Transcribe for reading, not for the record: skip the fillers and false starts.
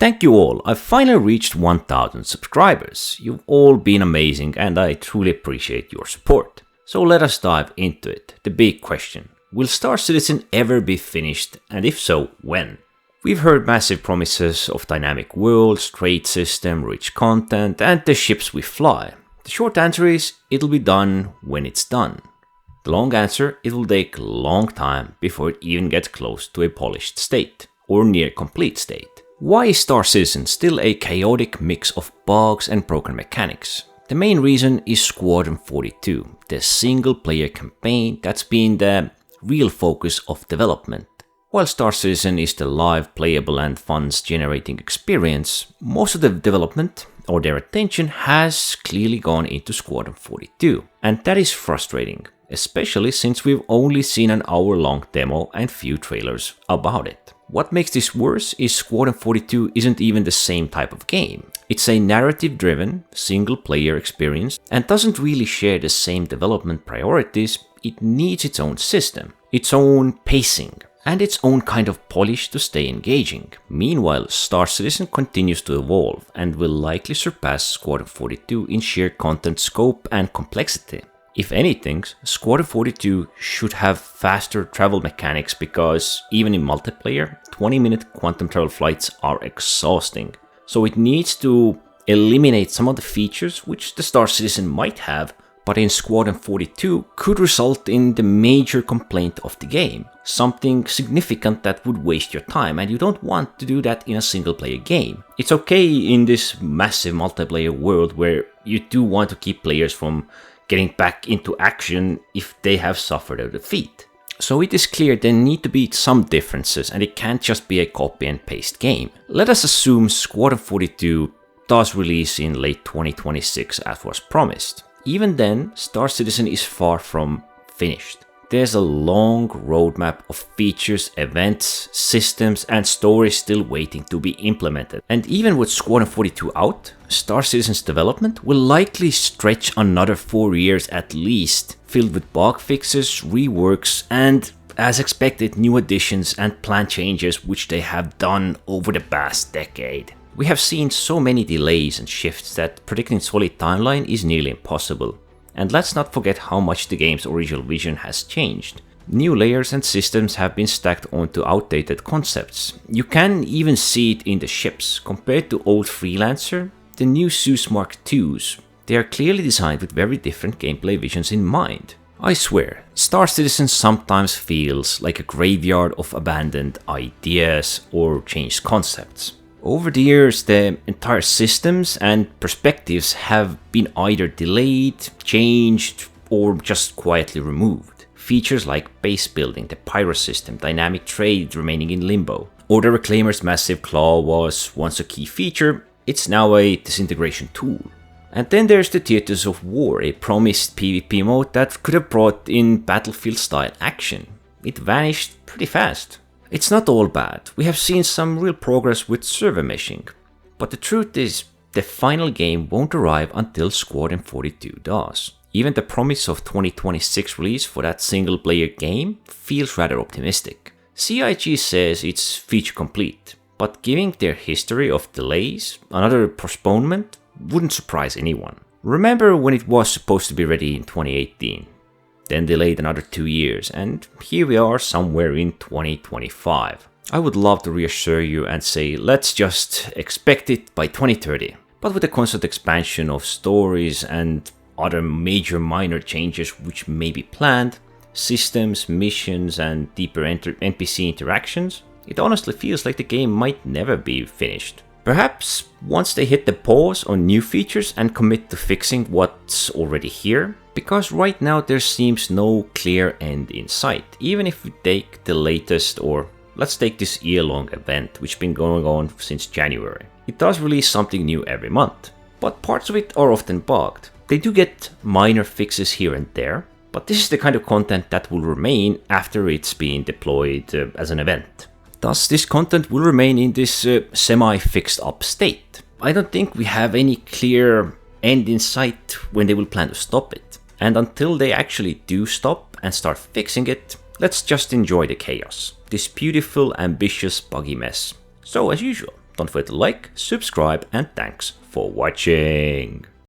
Thank you all, I've finally reached 1000 subscribers. You've all been amazing and I truly appreciate your support. So let us dive into it. The big question: will Star Citizen ever be finished, and if so, when? We've heard massive promises of dynamic worlds, trade system, rich content, and the ships we fly. The short answer is, it'll be done when it's done. The long answer, it will take a long time before it even gets close to a polished state, or near complete state. Why is Star Citizen still a chaotic mix of bugs and broken mechanics? The main reason is Squadron 42, the single player campaign that's been the real focus of development. While Star Citizen is the live, playable and funds generating experience, most of the development or their attention has clearly gone into Squadron 42, and that is frustrating, especially since we've only seen an hour-long demo and few trailers about it. What makes this worse is Squadron 42 isn't even the same type of game. It's a narrative-driven, single-player experience and doesn't really share the same development priorities. It needs its own system, its own pacing, and its own kind of polish to stay engaging. Meanwhile, Star Citizen continues to evolve and will likely surpass Squadron 42 in sheer content scope and complexity. If anything, Squadron 42 should have faster travel mechanics because even in multiplayer, 20-minute quantum travel flights are exhausting. So it needs to eliminate some of the features which the Star Citizen might have, but in Squadron 42 could result in the major complaint of the game. Something significant that would waste your time, and you don't want to do that in a single player game. It's okay in this massive multiplayer world where you do want to keep players from getting back into action if they have suffered a defeat. So it is clear there need to be some differences and it can't just be a copy and paste game. Let us assume Squadron 42 does release in late 2026 as was promised. Even then, Star Citizen is far from finished. There's a long roadmap of features, events, systems and stories still waiting to be implemented. And even with Squadron 42 out, Star Citizen's development will likely stretch another 4 years at least, filled with bug fixes, reworks and, as expected, new additions and plan changes which they have done over the past decade. We have seen so many delays and shifts that predicting solid timeline is nearly impossible. And let's not forget how much the game's original vision has changed. New layers and systems have been stacked onto outdated concepts. You can even see it in the ships. Compared to old Freelancer, the new Zeus Mark IIs, they are clearly designed with very different gameplay visions in mind. I swear, Star Citizen sometimes feels like a graveyard of abandoned ideas or changed concepts. Over the years, the entire systems and perspectives have been either delayed, changed, or just quietly removed. Features like base building, the pyro system, dynamic trade remaining in limbo, or the Reclaimer's massive claw was once a key feature, it's now a disintegration tool. And then there's the Theaters of War, a promised PvP mode that could have brought in Battlefield-style action. It vanished pretty fast. It's not all bad, we have seen some real progress with server meshing, but the truth is, the final game won't arrive until Squadron 42 does. Even the promise of 2026 release for that single player game feels rather optimistic. CIG says it's feature complete, but given their history of delays, another postponement wouldn't surprise anyone. Remember when it was supposed to be ready in 2018? Then delayed another 2 years, and here we are somewhere in 2025. I would love to reassure you and say let's just expect it by 2030. But with the constant expansion of stories and other major minor changes which may be planned, systems, missions and deeper NPC interactions, it honestly feels like the game might never be finished. Perhaps once they hit the pause on new features and commit to fixing what's already here, because right now there seems no clear end in sight. Even if we take the latest, or let's take this year-long event which been going on since January. It does release something new every month, but parts of it are often bugged. They do get minor fixes here and there, but this is the kind of content that will remain after it's been deployed as an event. Thus, this content will remain in this semi-fixed up state. I don't think we have any clear end in sight when they will plan to stop it. And until they actually do stop and start fixing it, let's just enjoy the chaos. This beautiful, ambitious, buggy mess. So as usual, Don't forget to like, subscribe, and thanks for watching.